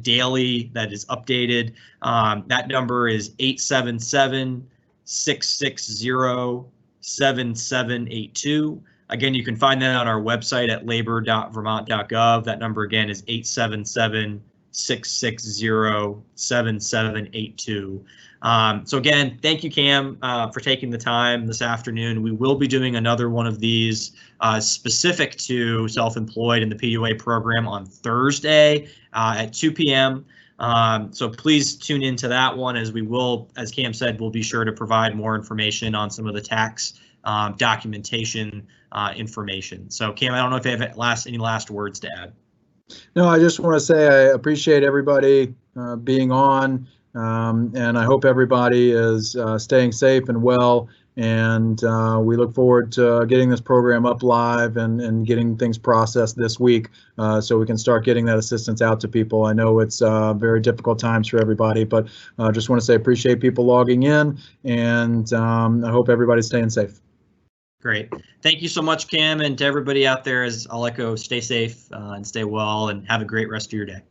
daily that is updated. That number is 877-660-7782. Again, you can find that on our website at labor.vermont.gov. That number again is 877-660-7782. So again, thank you, Cam, for taking the time this afternoon. We will be doing another one of these specific to self-employed in the PUA program on Thursday at 2 p.m. So please tune into that one, as we will, as Cam said, we'll be sure to provide more information on some of the tax documentation information. So Cam, I don't know if you have any last words to add. No, I just want to say I appreciate everybody being on, and I hope everybody is staying safe and well. And we look forward to getting this program up live and getting things processed this week, so we can start getting that assistance out to people. I know it's very difficult times for everybody, but I just want to say appreciate people logging in, and I hope everybody's staying safe. Great. Thank you so much, Cam, and to everybody out there, as I'll echo, stay safe and stay well, and have a great rest of your day.